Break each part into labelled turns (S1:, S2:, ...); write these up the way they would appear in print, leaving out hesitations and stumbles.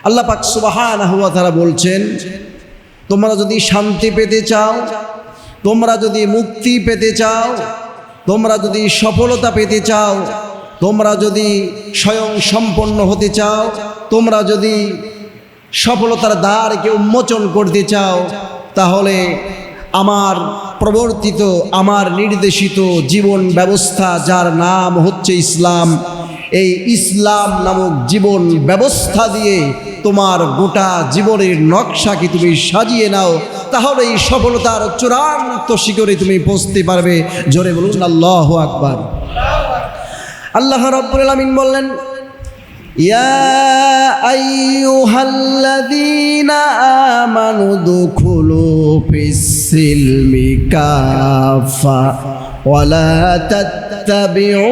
S1: আল্লাহ পাক সুবহানাহু ওয়া তাআলা বলছেন, তোমরা যদি শান্তি পেতে চাও, তোমরা যদি মুক্তি পেতে চাও, তোমরা যদি সফলতা পেতে চাও, তোমরা যদি স্বয়ং সম্পন্ন হতে চাও, তোমরা যদি সফলতার দ্বারকে উন্মোচন করতে চাও, তাহলে আমার প্রবর্তিত, আমার নির্দেশিত জীবন ব্যবস্থা, যার নাম হচ্ছে ইসলাম, এই ইসলাম নামক জীবন ব্যবস্থা দিয়ে তোমার গোটা জীবনের নকশাকে তুমি সাজিয়ে নাও, তাহলে এই সফলতার চূড়ান্ত শিখরে তুমি পৌঁছতে পারবে। জোরে বলুন আল্লাহু আকবার। আল্লাহ রাব্বুল আলামিন বললেন, ইয়া আইয়ুহাল্লাযীনা আমানু দুখুলু ফিস-সিলমি কাফা ওয়ালা তাত্তাবিউ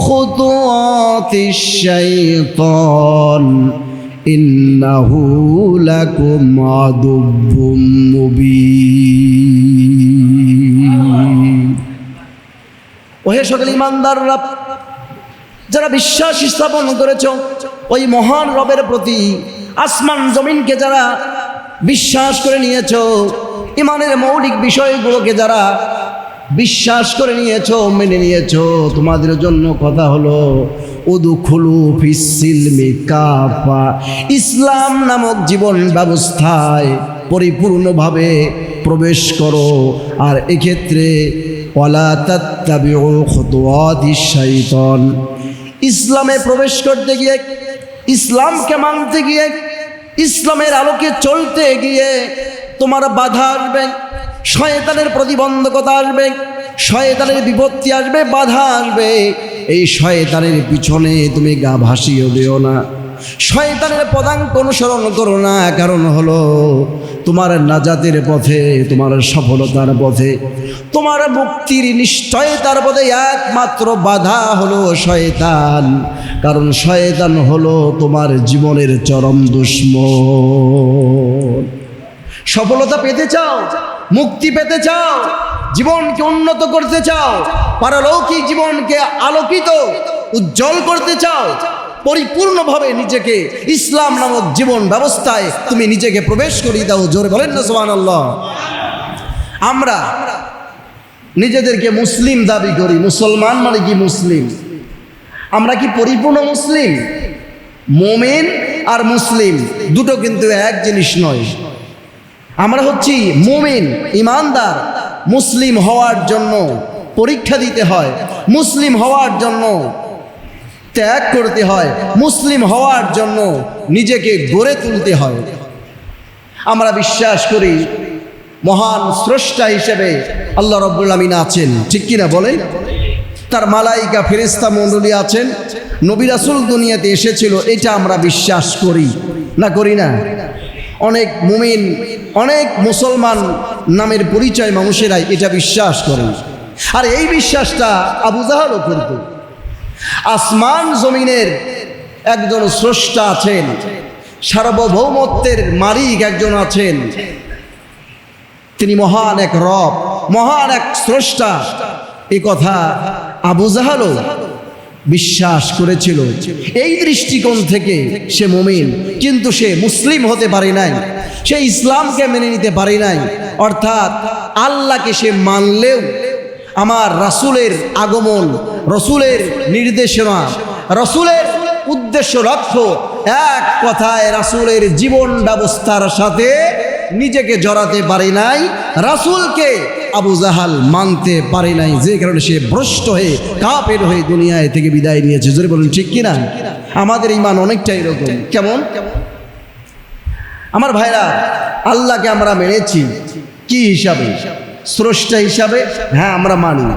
S1: খুতুওয়াতিশ শাইতান ইন্নাহু লাকুম আদুব্বুম মুবিন। ওহে সকল ঈমানদাররা, যারা বিশ্বাস স্থাপন করেছ ওই মহান রবের প্রতি, আসমান জমিনকে যারা বিশ্বাস করে নিয়েছ, ইমানের মৌলিক বিষয়গুলোকে যারা বিশ্বাস করে নিয়েছ, মেনে নিয়েছ, তোমাদের জন্য কথা হলো উদখুলু ফিস-সিলমি কাফা, ইসলাম নামক জীবন ব্যবস্থায় পরিপূর্ণভাবে প্রবেশ করো। আর এক্ষেত্রে ওয়ালা তাত্তাবিউ খুতুওয়াতিশ শাইতান, ইসলামে প্রবেশ করতে গিয়ে, ইসলামকে মানতে গিয়ে, ইসলামের আলোকে চলতে গিয়ে তোমার বাধা আসবে, শয়তানের প্রতিবন্ধকতা আসবে, শয়তানের বিপত্তি আসবে, বাধা আসবে। এই শয়তানের পিছনে তুমি গা ভাসিয়ে দিও না, শয়তানের পদাঙ্ক অনুসরণ করো না। কারণ হলো তোমার নাজাতের পথে, তোমার সফলতার পথে, তোমার মুক্তির নিশ্চয়তার পথে একমাত্র বাধা হলো শয়তান। কারণ শয়তান হলো তোমার জীবনের চরম দুশমন। সফলতা পেতে চাও, মুক্তি পেতে চাও, জীবনকে উন্নত করতে চাও, পারলৌকিক জীবনকে আলোকিত উজ্জ্বল করতে চাও, পরিপূর্ণভাবে নিজেকে ইসলাম নামক জীবন ব্যবস্থায় তুমি নিজেকে প্রবেশ করিয়ে দাও। জোরে বলেন না সুবহানাল্লাহ। আমরা নিজেদেরকে মুসলিম দাবি করি, মুসলমান মানে কি মুসলিম? আমরা কি পরিপূর্ণ মুসলিম? মুমিন আর মুসলিম দুটো কিন্তু এক জিনিস নয়। আমরা হচ্ছি মুমিন, ইমানদার। মুসলিম হওয়ার জন্য পরীক্ষা দিতে হয়, মুসলিম হওয়ার জন্য ত্যাগ করতে হয়, মুসলিম হওয়ার জন্য নিজেকে গড়ে তুলতে হয়। আমরা বিশ্বাস করি মহান স্রষ্টা হিসেবে আল্লাহ রাব্বুল আলামিন আছেন, ঠিক কিনা বলেন? তার মালাইকা ফেরেশতা মণ্ডলী আছেন, নবী রাসূল দুনিয়াতে এসেছিল, এটা আমরা বিশ্বাস করি না, করি না? অনেক মুমিন, অনেক মুসলমান নামের পরিচয় মানুষেরাই এটা বিশ্বাস করেন। আর এই বিশ্বাসটা আবু জাহলও করত। আসমান জমিনের একজন স্রষ্টা আছেন, সার্বভৌমত্বের মালিক একজন আছেন, তিনি মহান এক রব, মহান এক স্রষ্টা। এই কথা আবু জাহলও বিশ্বাস করেছিল। এই দৃষ্টিকোণ থেকে সে মুমিন, কিন্তু সে মুসলিম হতে পারে নাই, সে ইসলামকে মেনে নিতে পারে নাই। অর্থাৎ আল্লাহকে সে মানলেও আমার রাসূলের আগমন, রসুলের নির্দেশনা, রসুলের উদ্দেশ্য লক্ষ্য, এক কথায় রাসূলের জীবন ব্যবস্থার সাথে নিজেকে জড়াতে পারে নাই, রাসূলকে আবু জাহাল মানতে পারে নাই, যে কারণে সে ভ্রষ্ট হয়ে কাফের হয়ে দুনিয়ায় থেকে বিদায় নিয়েছে। জোরে বলুন ঠিক কিনা? আমাদের ঈমান অনেকটা এরকম। কেমন? আমার ভাইরা, আল্লাহকে আমরা মেনেছি কি হিসাবে? স্রষ্টা হিসাবে। হ্যাঁ, আমরা মানি।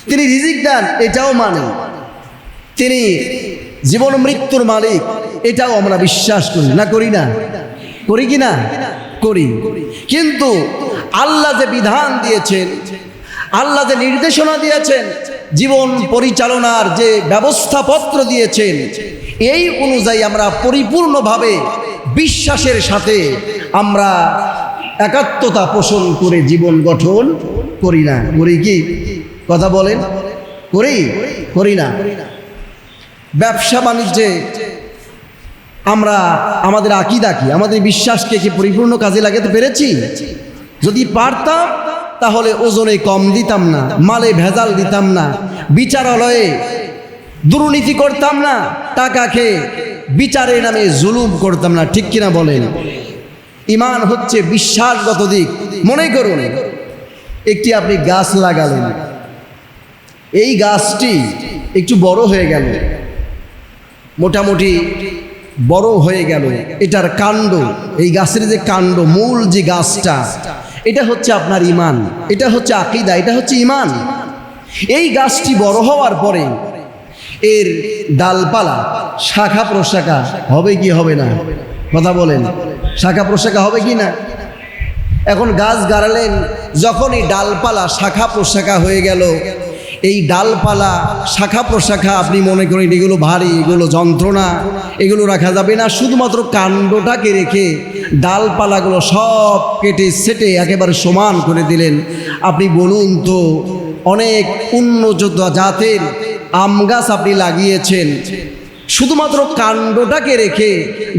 S1: তিনি রিজিক দেন, এটাও মানি। তিনি জীবন মৃত্যুর মালিক, এটাও আমরা বিশ্বাস করি না, করি না? করি কি না? করি। কিন্তু আল্লাহ যে বিধান দিয়েছেন, আল্লাহ যে নির্দেশনা দিয়েছেন, জীবন পরিচালনার যে ব্যবস্থাপত্র দিয়েছেন, এই অনুযায়ী আমরা পরিপূর্ণভাবে বিশ্বাসের সাথে আমরা একাত্মতা পোষণ করে জীবন গঠন করি না। করি কি? কথা বলেন। করি? করি না? ব্যবসা বাণিজ্যে আমরা আমাদের আকীদা কি, আমাদের বিশ্বাসকে কি পরিপূর্ণ কাজে লাগাতে পেরেছি? যদি পারতাম তাহলে ওজনে কম দিতাম না, মালে ভেজাল দিতাম না, বিচারালয়ে দুর্নীতি করতাম না, টাকা খেয়ে বিচারের নামে জুলুম করতাম না। ঠিক কিনা বলেন? ঈমান হচ্ছে বিশ্বাসগত দিক। মনে করুন একটি আপনি গাছ লাগালেন, এই গাছটি একটু বড় হয়ে গেল, মোটামুটি বড় হয়ে গেল, এটার কাণ্ড, এই গাছের যে কাণ্ড, মূল যে গাছটা, এটা হচ্ছে আপনার ঈমান, এটা হচ্ছে আকীদা, এটা হচ্ছে ঈমান। এই গাছটি বড় হওয়ার পরে এর ডালপালা, শাখা প্রশাখা হবে কি হবে না? কথা বলেন, শাখা প্রশাখা হবে কি না? এখন গাছ গাড়ালেন, যখন এই ডালপালা শাখা প্রশাখা হয়ে গেল, এই ডালপালা শাখা প্রশাখা আপনি মনে করেন এগুলো ভারী, এগুলো যন্ত্রণা, এগুলো রাখা যাবে না, শুধুমাত্র কাণ্ডটাকে রেখে ডালপালাগুলো সব কেটে সেটে একেবারে সমান করে দিলেন। আপনি বলুন তো, অনেক উন্নত জাতের আম গাছ আপনি লাগিয়েছেন, শুধুমাত্র কাণ্ডটাকে রেখে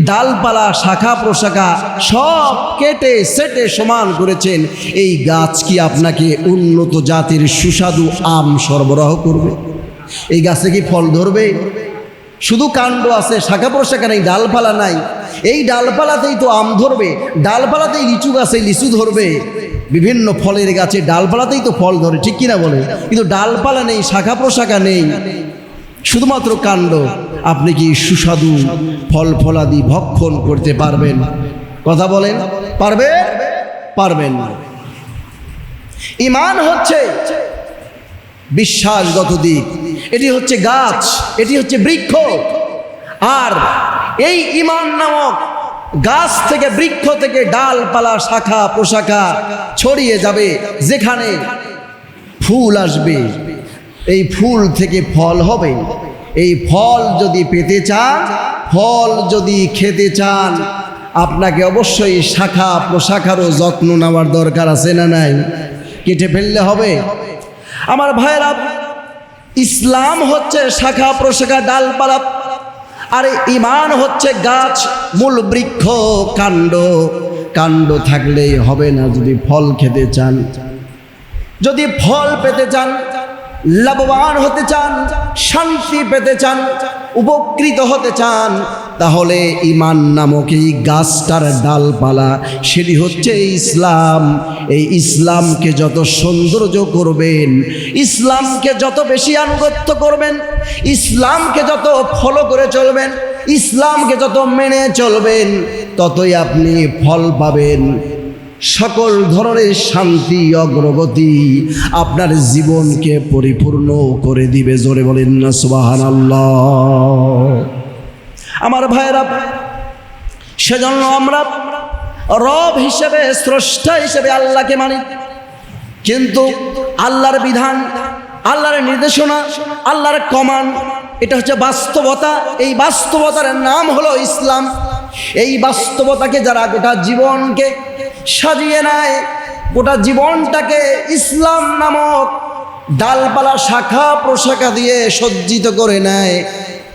S1: ডালপালা শাখা প্রশাখা সব কেটে সেটে সমান করেছেন, এই গাছ কি আপনাকে উন্নত জাতের সুস্বাদু আম সরবরাহ করবে? এই গাছে কি ফল ধরবে? শুধু কাণ্ড আছে, শাখা প্রশাখা নেই, ডালপালা নাই। এই ডালপালাতেই তো আম ধরবে, ডালপালাতেই লিচু গাছে লিচু ধরবে, বিভিন্ন ফলের গাছে ডালপালাতেই তো ফল ধরে। ঠিক কিনা বলে? কিন্তু ডালপালা নেই, শাখা প্রশাখা নেই, শুধুমাত্র কাণ্ড। আপনি কি সুস্বাদু ফল ফলাদি ভক্ষণ করতে পারবেন? কথা বলেন, পারবে? পারবেন না। ঈমান হচ্ছে বিশ্বাসগত দিক, এটি হচ্ছে গাছ, এটি হচ্ছে বৃক্ষ। আর এই ঈমান নামক গাছ থেকে, বৃক্ষ থেকে ডালপালা শাখা প্রশাখা ছড়িয়ে যাবে, যেখানে ফুল আসবে, এই ফুল থেকে ফল হবে। এই ফল যদি পেতে চান, ফল যদি খেতে চান, আপনাকে অবশ্যই শাখা প্রশাখারও যত্ন নেওয়ার দরকার আছে না নাই? কেটে ফেললে হবে? আমার ভাইয়েরা, ইসলাম হচ্ছে শাখা প্রশাখা ডালপালা, আর ঈমান হচ্ছে গাছ, মূল বৃক্ষ, কাণ্ড। কাণ্ড থাকলেই হবে না। যদি ফল খেতে চান, যদি ফল পেতে চান, লাভবান হতে চান, শান্তি পেতে চান, উপকৃত হতে চান, তাহলে ঈমান নামক এই গাছটার ডালপালা, সেটি হচ্ছে ইসলাম। এই ইসলামকে যত সৌন্দর্য করবেন, ইসলামকে যত বেশি আনুগত্য করবেন, ইসলামকে যত ফলো করে চলবেন, ইসলামকে যত মেনে চলবেন, ততই আপনি ফল পাবেন। সকল ধরনের শান্তি, অগ্রগতি আপনার জীবনকে পরিপূর্ণ করে দিবে। জোরে বলেন না সুবহানাল্লাহ। আমার ভাইয়েরা, সেজন্য আমরা রব হিসেবে, স্রষ্টা হিসেবে আল্লাহকে মানি, কিন্তু আল্লাহর বিধান, আল্লাহর নির্দেশনা, আল্লাহর কমান্ড, এটা হচ্ছে বাস্তবতা। এই বাস্তবতার নাম হলো ইসলাম। এই বাস্তবতাকে যারা গোটা জীবনকে সাজিয়ে নেয়, গোটা জীবনটাকে ইসলাম নামক ডালপালা শাখা প্রশাখা দিয়ে সজ্জিত করে নেয়,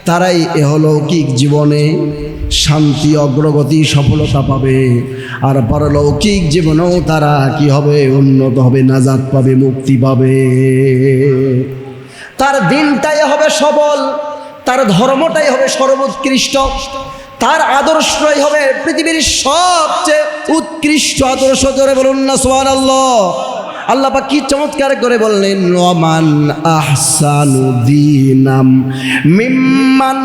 S1: তারাই এহলৌকিক জীবনে শান্তি, অগ্রগতি, সফলতা পাবে। আর পারলৌকিক জীবনেও তারা কি হবে? উন্নত হবে, নাজাত পাবে, মুক্তি পাবে। তার দিনটাই হবে সবল, তার ধর্মটাই হবে সর্বোৎকৃষ্ট, তার আদর্শই হবে পৃথিবীর সবচেয়ে উৎকৃষ্ট আদর্শ। জোরে বলুন না সুবহানাল্লাহ। আল্লাহ পাক কি চমৎকার করে বললেন, ওয়ামান আহসানু দীনাম মিম্মান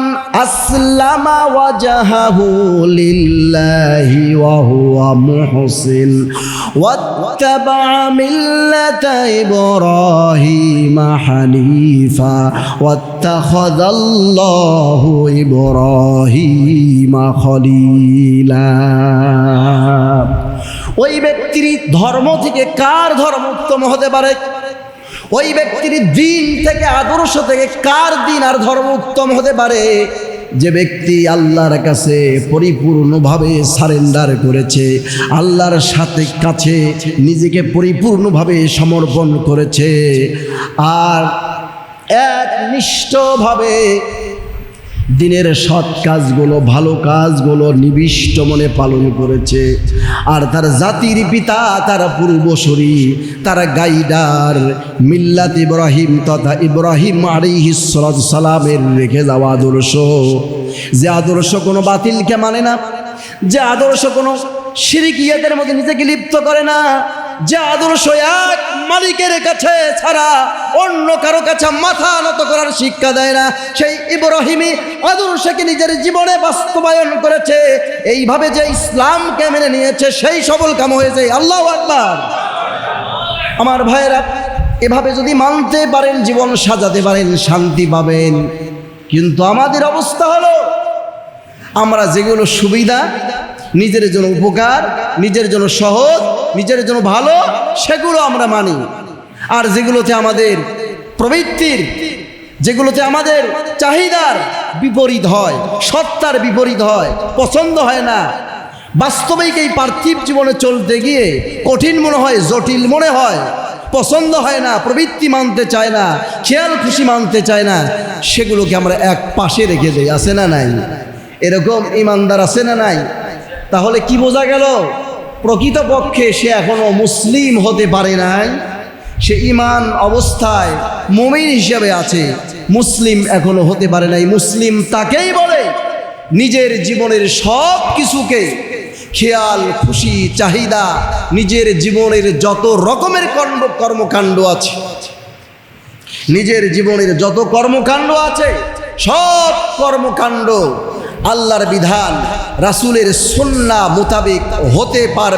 S1: আসলামা ওয়াজহাহু লিল্লাহি ওয়া হুয়া মুহসিন ওয়াত্তাবা মিল্লাতা ইব্রাহিমা হানিফা ওয়াত্তাখাযাল্লাহু ইব্রাহিমা খলীলা। ওই ব্যক্তির ধর্ম থেকে কার ধর্ম উত্তম হতে পারে? ওই ব্যক্তির দিন থেকে, আদর্শ থেকে কার দিন আর ধর্ম উত্তম হতে পারে? যে ব্যক্তি আল্লাহর কাছে পরিপূর্ণভাবে সারেন্ডার করেছে, আল্লাহর সাথে কাছে নিজেকে পরিপূর্ণভাবে সমর্পণ করেছে, আর একনিষ্ঠভাবে দিনের সৎ কাজগুলো, ভালো কাজগুলো নিবিষ্ট মনে পালন করেছে। আর তার জাতির পিতা, তার পূর্বসূরি, তার গাইডার মিল্লাত ইব্রাহিম তথা ইব্রাহিম আলাইহিস সালামের রেখে যাওয়া আদর্শ, যে আদর্শ কোনো বাতিলকে মানে না, যে আদর্শ কোনো শিরকিয়াতের মধ্যে নিজেকে লিপ্ত করে না, যে আদর্শ এক মালিকের কাছে ছাড়া অন্য কারো কাছে মাথা নত করার শিক্ষা দেয় না, সেই ইব্রাহিমী আদর্শকে নিজের জীবনে বাস্তবায়ন করেছে। এইভাবে যে ইসলামকে মেনে নিয়েছে সেই সফল কাম হয়েছে। আল্লাহু আকবার। আমার ভাইয়েরা, এভাবে যদি মানতে পারেন, জীবন সাজাতে পারেন, শান্তি পাবেন। কিন্তু আমাদের অবস্থা হলো, আমরা যেগুলো সুবিধা, নিজের জন্য উপকার, নিজের জন্য সহজ, নিজের জন্য ভালো, সেগুলো আমরা মানি। আর যেগুলোতে আমাদের প্রবৃত্তির, যেগুলোতে আমাদের চাহিদার বিপরীত হয়, সত্তার বিপরীত হয়, পছন্দ হয় না, বাস্তবিক এই পার্থিব জীবনে চলতে গিয়ে কঠিন মনে হয়, জটিল মনে হয়, পছন্দ হয় না, প্রবৃত্তি মানতে চায় না, খেয়াল খুশি মানতে চায় না, সেগুলোকে আমরা এক পাশে রেখে দেই। আছে না নাই? এরকম ইমানদার আছে না নাই? তাহলে কি বোঝা গেল? প্রকৃতপক্ষে সে এখনো মুসলিম হতে পারে নাই, সে ঈমান অবস্থায় মুমিন হিসেবে আছে, মুসলিম এখনো হতে পারে নাই। মুসলিম তাকেই বলে নিজের জীবনের সব কিছুকে খেয়াল খুশি চাহিদা, নিজের জীবনের যত রকমের কর্মকাণ্ড আছে, নিজের জীবনের যত কর্মকাণ্ড আছে, সব কর্মকাণ্ড আল্লাহর বিধান, রাসূলের সুন্নাহ মোতাবেক হতে পারে।